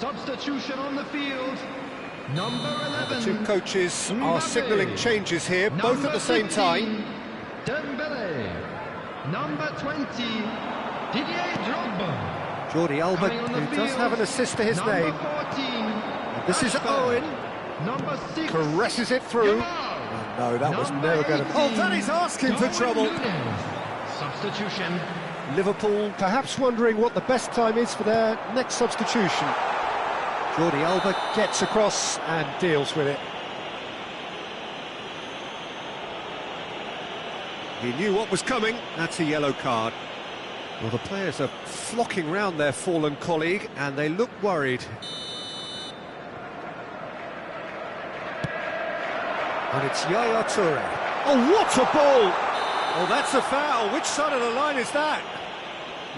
S5: Substitution on the field. Number 11.
S1: The two coaches are
S5: Mbappe.
S1: signalling changes here, both at the same time.
S5: Dembele. Number 20. Didier Drogba.
S1: Jordi Alba,
S5: Coming on the
S1: who does
S5: field,
S1: have an assist to his
S5: number
S1: name.
S5: 14.
S1: This is
S5: Rashford.
S1: Owen.
S5: Number 6.
S1: Caresses it through.
S5: Yamal.
S1: Oh, no, that was
S5: Number
S1: never going to... Oh,
S5: 18.
S1: Danny's asking for
S5: Darwin
S1: trouble.
S5: Núñez. Substitution.
S1: Liverpool perhaps wondering what the best time is for their next substitution. Jordi Alba gets across and deals with it. He knew what was coming. That's a yellow card. Well, the players are flocking round their fallen colleague and they look worried. And it's Yaya Toure. Oh, what a ball! Oh, that's a foul. Which side of the line is that?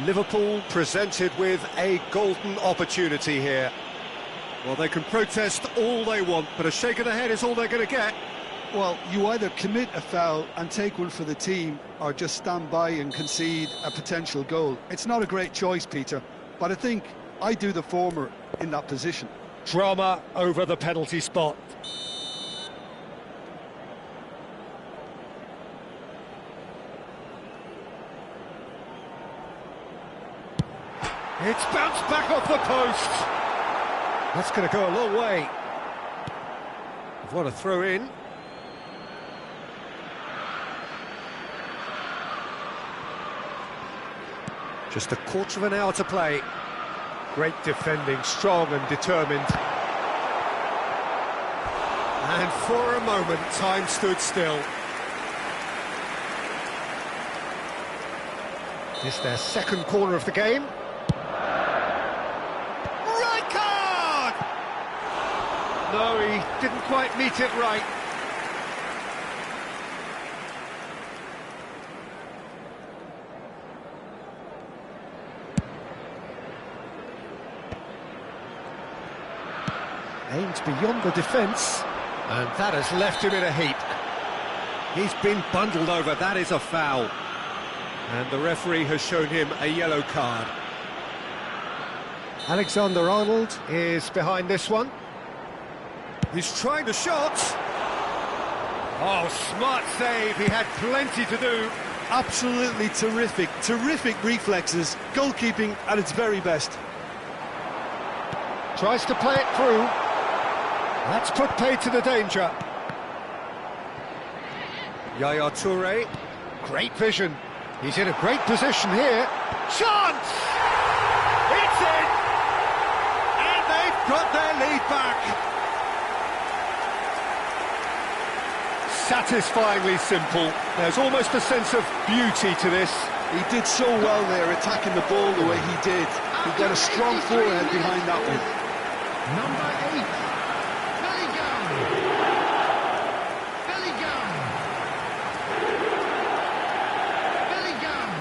S1: Liverpool presented with a golden opportunity here. Well, they can protest all they want, but a shake of the head is all they're going to get.
S2: Well, you either commit a foul and take one for the team, or just stand by and concede a potential goal. It's not a great choice, Peter, but I think I do the former in that position.
S1: Drama over the penalty spot. It's bounced back off the post. That's going to go a long way. What a throw in. Just a quarter of an hour to play. Great defending, strong and determined. And for a moment, time stood still. It's their second corner of the game. Right card! No, he didn't quite meet it right. Aimed beyond the defence, and that has left him in a heap. He's been bundled over, that is a foul. And the referee has shown him a yellow card. Alexander-Arnold is behind this one. He's trying the shot. Oh, smart save, he had plenty to do.
S2: Absolutely terrific, terrific reflexes, goalkeeping at its very best.
S1: Tries to play it through. That's put paid to the danger. Yaya Toure, great vision. He's in a great position here. Chance! It's in! And they've got their lead back. Satisfyingly simple. There's almost a sense of beauty to this.
S2: He did so well there, attacking the ball the way he did. He got a strong forehead behind that one.
S5: Number 8, Bellingham. Bellingham. Bellingham.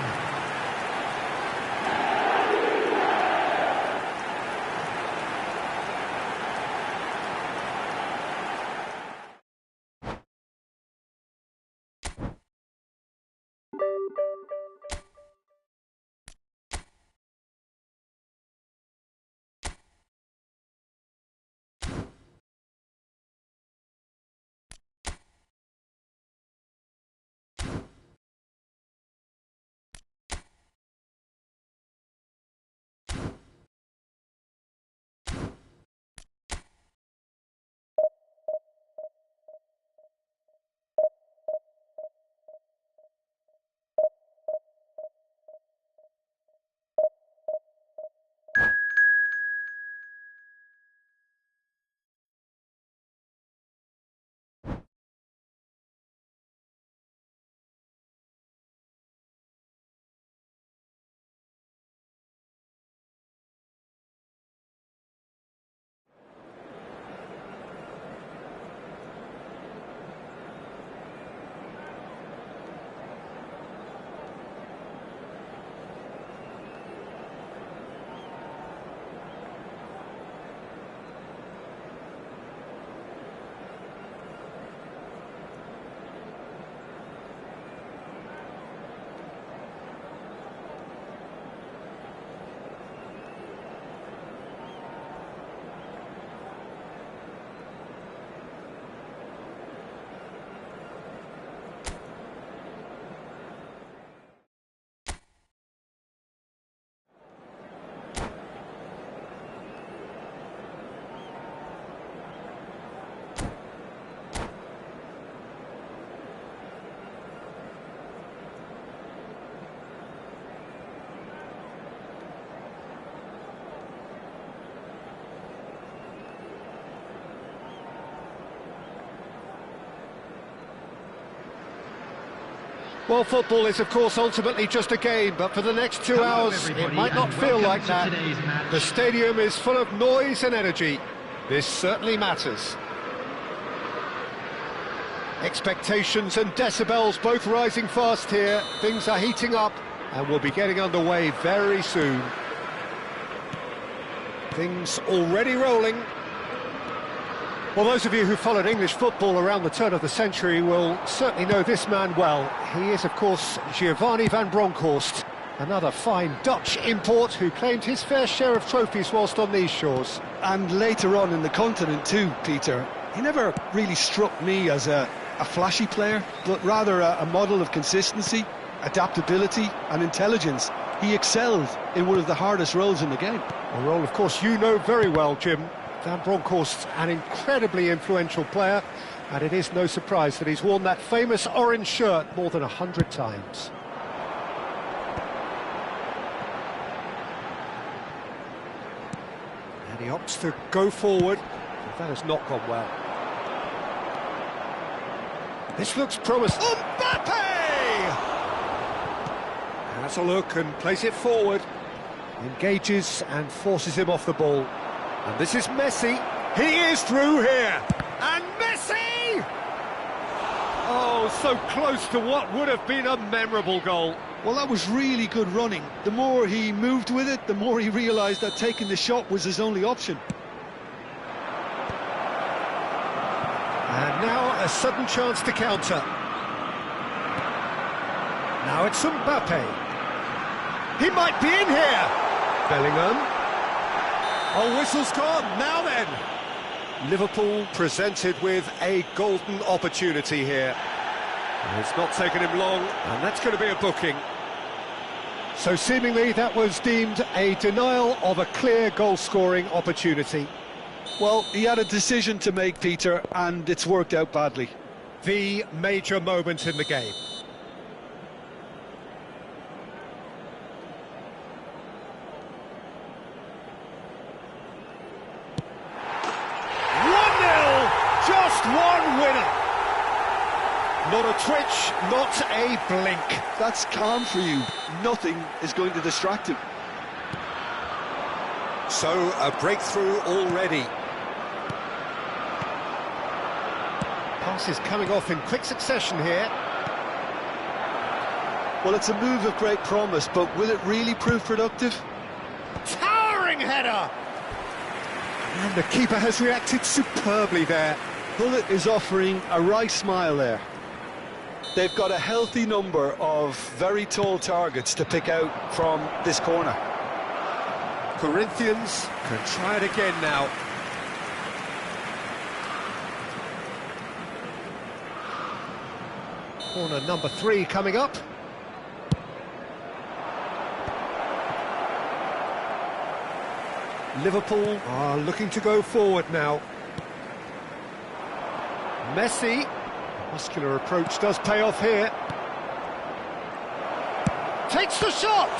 S1: Well, football is, of course, ultimately just a game, but for the next 2 hours, it might not feel like that. The stadium is full of noise and energy. This certainly matters. Expectations and decibels both rising fast here. Things are heating up, and we'll be getting underway very soon. Things already rolling. Well, those of you who followed English football around the turn of the century will certainly know this man well. He is, of course, Giovanni van Bronckhorst, another fine Dutch import who claimed his fair share of trophies whilst on these shores.
S2: And later on in the continent too, Peter. He never really struck me as a flashy player, but rather a model of consistency, adaptability and intelligence. He excelled in one of the hardest roles in the game.
S1: A role, of course, you know very well, Jim. Van Bronckhorst, an incredibly influential player, and it is no surprise that he's worn that famous orange shirt more than 100 times. he opts to go forward. That has not gone well. This looks promising. Mbappe! Has a look and plays it forward. Engages and forces him off the ball. And this is Messi. He is through here. And Messi! Oh, so close to what would have been a memorable goal.
S2: Well, that was really good running. The more he moved with it, the more he realised that taking the shot was his only option.
S1: And now a sudden chance to counter. Now it's Mbappe. He might be in here. Bellingham. Oh, whistle's gone. Now then. Liverpool presented with a golden opportunity here. It's not taken him long, and that's going to be a booking. So seemingly that was deemed a denial of a clear goal-scoring opportunity.
S2: Well, he had a decision to make, Peter, and it's worked out badly.
S1: The major moment in the game. Just one winner. Not a twitch, not a blink.
S2: That's calm for you. Nothing is going to distract him.
S1: So, a breakthrough already. Passes coming off in quick succession here.
S2: Well, it's a move of great promise, but will it really prove productive?
S1: Towering header! And the keeper has reacted superbly there.
S2: Bullet is offering a right smile there. They've got a healthy number of very tall targets to pick out from this corner.
S1: Corinthians can try it again now. Corner number 3 coming up. Liverpool are looking to go forward now. Messi, muscular approach does pay off here. Takes the shot!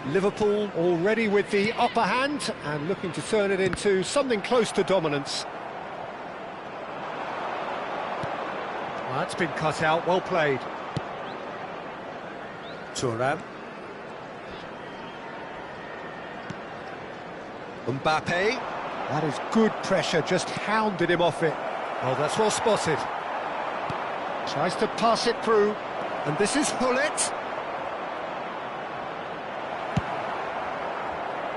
S1: Liverpool already with the upper hand and looking to turn it into something close to dominance. Well, that's been cut out, well played. Thuram. Mbappe. That is good pressure, just hounded him off it. Oh, that's well spotted. Tries to pass it through, and this is Hullet.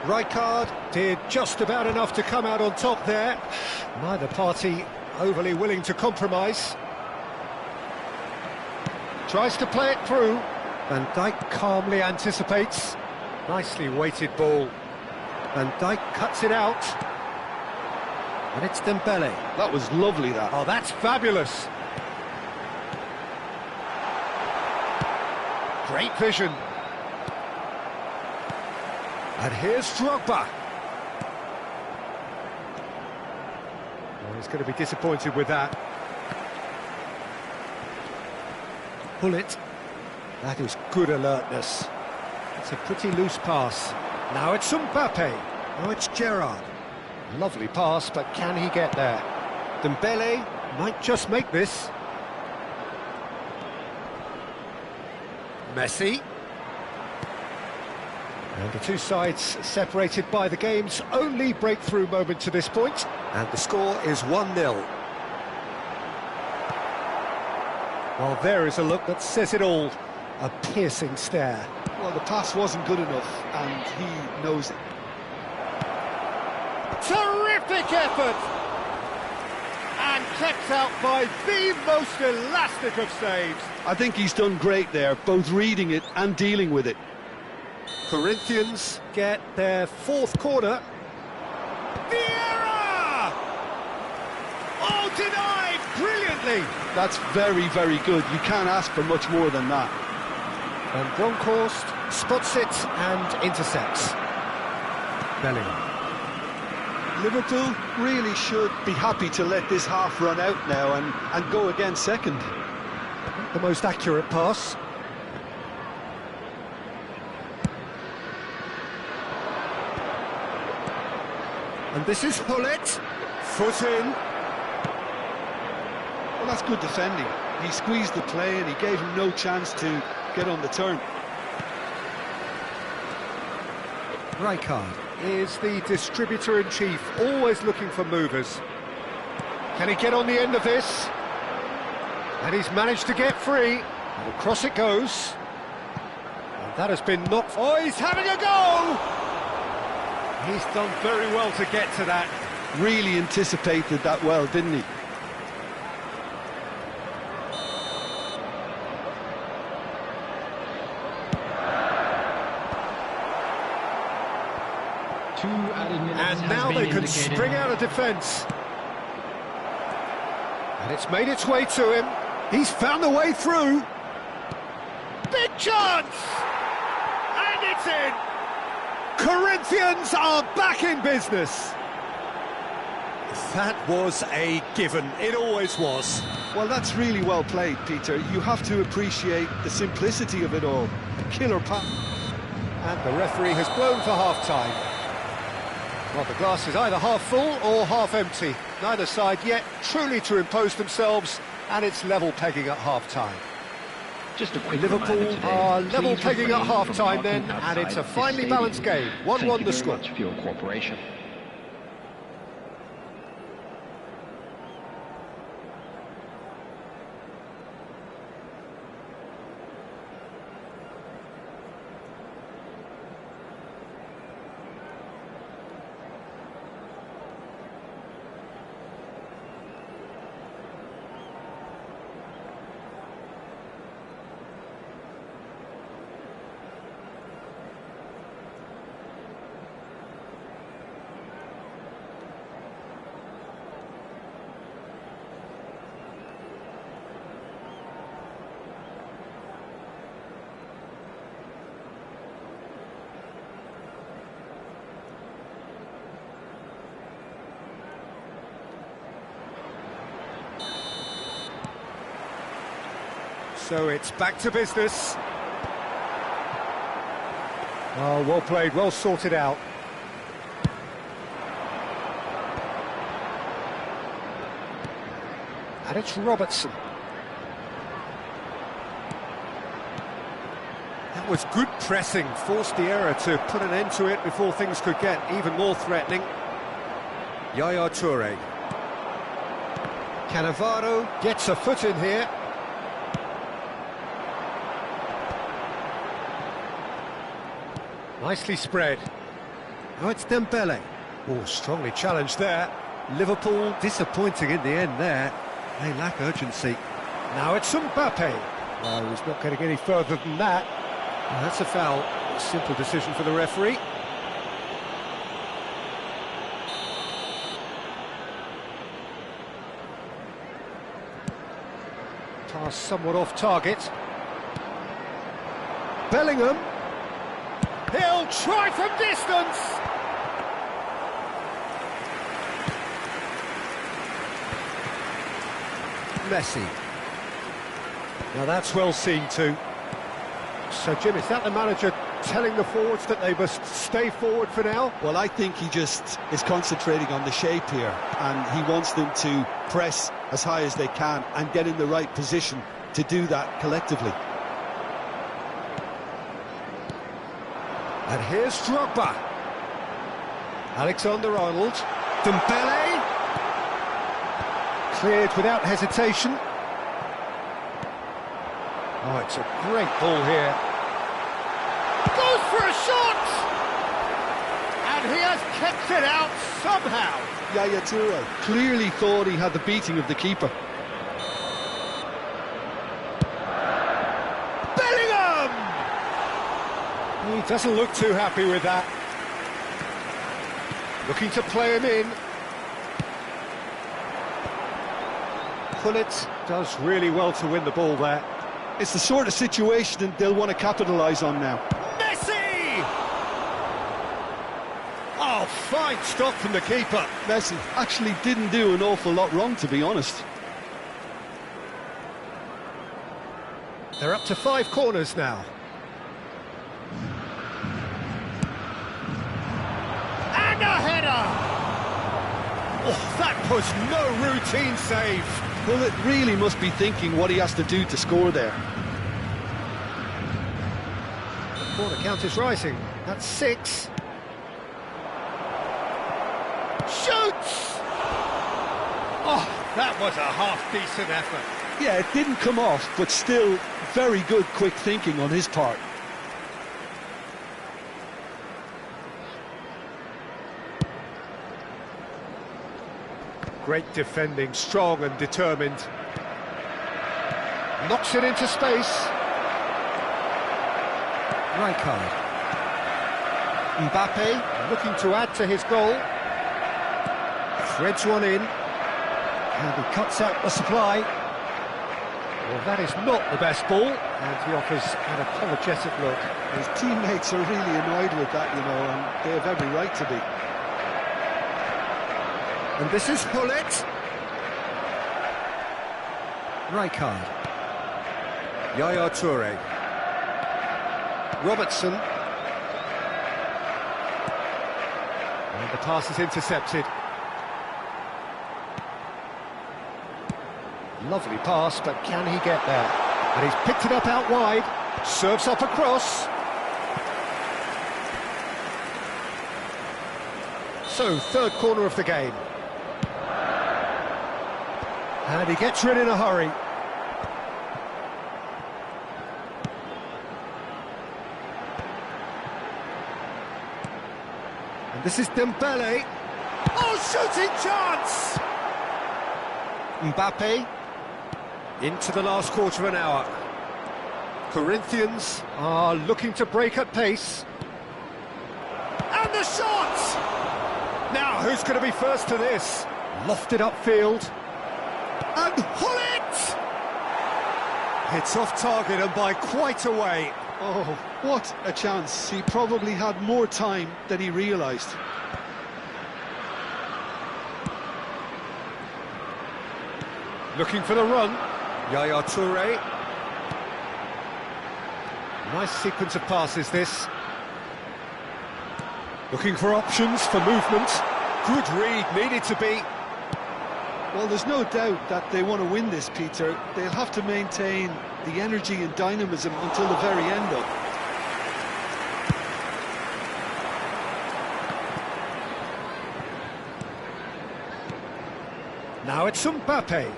S1: Rijkaard did just about enough to come out on top there. Neither party overly willing to compromise. Tries to play it through. Van Dijk calmly anticipates. Nicely weighted ball. Van Dijk cuts it out. And it's Dembele.
S2: That was lovely, that.
S1: Oh, that's fabulous. Great vision. And here's Drogba. Oh, he's going to be disappointed with that. Hullet. That is good alertness. It's a pretty loose pass. Now it's Mbappe. Now it's Gerrard. Lovely pass, but can he get there? Dembele might just make this. Messi. And the two sides separated by the game's only breakthrough moment to this point. And the score is 1-0. Well, there is a look that says it all. A piercing stare.
S2: Well, the pass wasn't good enough, and he knows it.
S1: Terrific effort! And kept out by the most elastic of saves.
S2: I think he's done great there, both reading it and dealing with it.
S1: Corinthians get their fourth corner. Vieira! Oh, denied brilliantly!
S2: That's very, very good. You can't ask for much more than that.
S1: And Bronkhorst spots it and intercepts. Bellingham.
S2: Liverpool really should be happy to let this half run out now and go again second.
S1: The most accurate pass. And this is Hullet. Foot in.
S2: Well, that's good defending. He squeezed the play and he gave him no chance to get on the turn.
S1: Rijkaard is the distributor-in-chief, always looking for movers. Can he get on the end of this? And he's managed to get free. And across it goes. And that has been knocked... Oh, he's having a go! He's done very well to get to that.
S2: Really anticipated that well, didn't he?
S1: And now they can spring out of defence. And it's made its way to him. He's found a way through. Big chance! And it's in! Corinthians are back in business. That was a given. It always was.
S2: Well, that's really well played, Peter. You have to appreciate the simplicity of it all. A killer pass.
S1: And the referee has blown for half-time. Well, the glass is either half full or half empty. Neither side yet truly to impose themselves, and it's level pegging at half-time.
S6: Just a quick
S1: Liverpool are level pegging at half-time then, and it's a finely balanced game. 1-1 the score.
S6: Thank you very much for your cooperation.
S1: So it's back to business. Oh, well played, well sorted out. And it's Robertson. That was good pressing, forced the error to put an end to it before things could get even more threatening. Yaya Toure. Cannavaro gets a foot in here. Nicely spread.
S4: Now it's Dembele.
S1: Oh, strongly challenged there.
S4: Liverpool disappointing in the end there. They lack urgency.
S1: Now it's Mbappe. No, he's not getting any further than that. Well, that's a foul. A simple decision for the referee. Pass somewhat off target. Bellingham. He'll try from distance! Messi. Now that's well seen too. So Jim, is that the manager telling the forwards that they must stay forward for now?
S2: Well, I think he just is concentrating on the shape here, and he wants them to press as high as they can and get in the right position to do that collectively.
S1: And here's Drogba. Alexander-Arnold. Dembele. Cleared without hesitation. Oh, it's a great ball here. Goes for a shot! And he has kept it out somehow.
S2: Yaya Toure clearly thought he had the beating of the keeper.
S1: He doesn't look too happy with that. Looking to play him in. Hullet does really well to win the ball there.
S2: It's the sort of situation they'll want to capitalise on now.
S1: Messi! Oh, Oh, fine stop from the keeper.
S2: Messi actually didn't do an awful lot wrong, to be honest.
S1: They're up to 5 corners now. And a header! Oh, that was no routine save.
S2: Well, it really must be thinking what he has to do to score there.
S1: The corner count is rising. That's 6. Shoots! Oh, that was a half-decent effort.
S2: Yeah, it didn't come off, but still very good quick thinking on his part.
S1: Great defending, strong and determined. Knocks it into space. Rijkaard. Mbappe looking to add to his goal. Threads one in. And he cuts out the supply. Well, that is not the best ball, and he offers an apologetic look.
S2: His teammates are really annoyed with that, you know, and they have every right to be.
S1: And this is Hullet. Rijkaard. Yaya Toure. Robertson. And the pass is intercepted. Lovely pass, but can he get there? And he's picked it up out wide. Serves up across. So, third corner of the game. And he gets rid in a hurry. And this is Dembele. Oh, shooting chance! Mbappe. Into the last quarter of an hour. Corinthians are looking to break at pace. And the shot! Now, who's going to be first to this? Lofted upfield. And Hullet! It's off target and by quite a way.
S2: Oh, what a chance. He probably had more time than he realised.
S1: Looking for the run. Yaya Toure. Nice sequence of passes, this. Looking for options, for movement. Good read, needed to be.
S2: Well, there's no doubt that they want to win this, Peter. They'll have to maintain the energy and dynamism until the very end of it.
S1: Now it's Mbappe.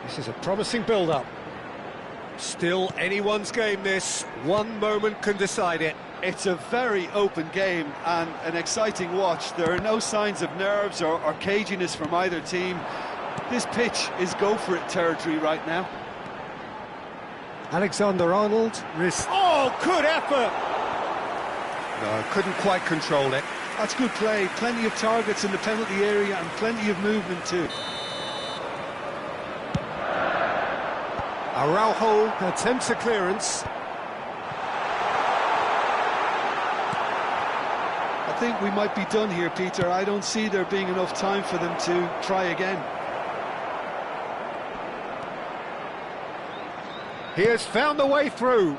S1: This is a promising build-up. Still anyone's game, this. One moment can decide it.
S2: It's a very open game and an exciting watch. There are no signs of nerves or caginess from either team. This pitch is go-for-it territory right now.
S1: Alexander-Arnold risks... Oh, good effort! No, couldn't quite control it.
S2: That's good play. Plenty of targets in the penalty area and plenty of movement too.
S1: Araujo attempts a clearance.
S2: I think we might be done here, Peter. I don't see there being enough time for them to try again.
S1: He has found the way through.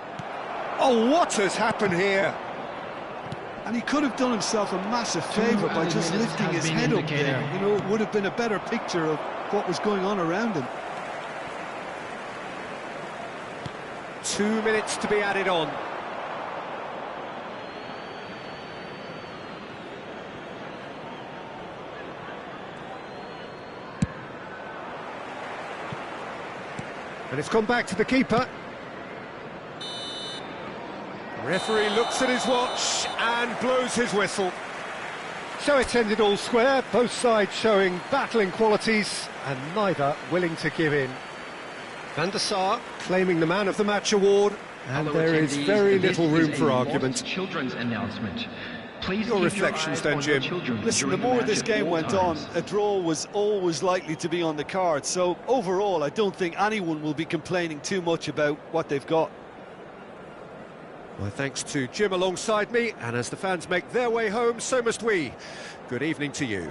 S1: Oh, what has happened here?
S2: And he could have done himself a massive favour by just lifting his head up there. You know, it would have been a better picture of what was going on around him.
S1: 2 minutes to be added on. And it's gone back to the keeper. Referee looks at his watch and blows his whistle. So it's ended all square, both sides showing battling qualities and neither willing to give in. Van der Sar claiming the Man of the Match award, and there is very little room for argument.
S6: Children's announcement. Please
S1: Your reflections then, Jim.
S2: Listen, the more this game went on, a draw was always likely to be on the card. So overall, I don't think anyone will be complaining too much about what they've got.
S1: My thanks to Jim alongside me, and as the fans make their way home, so must we. Good evening to you.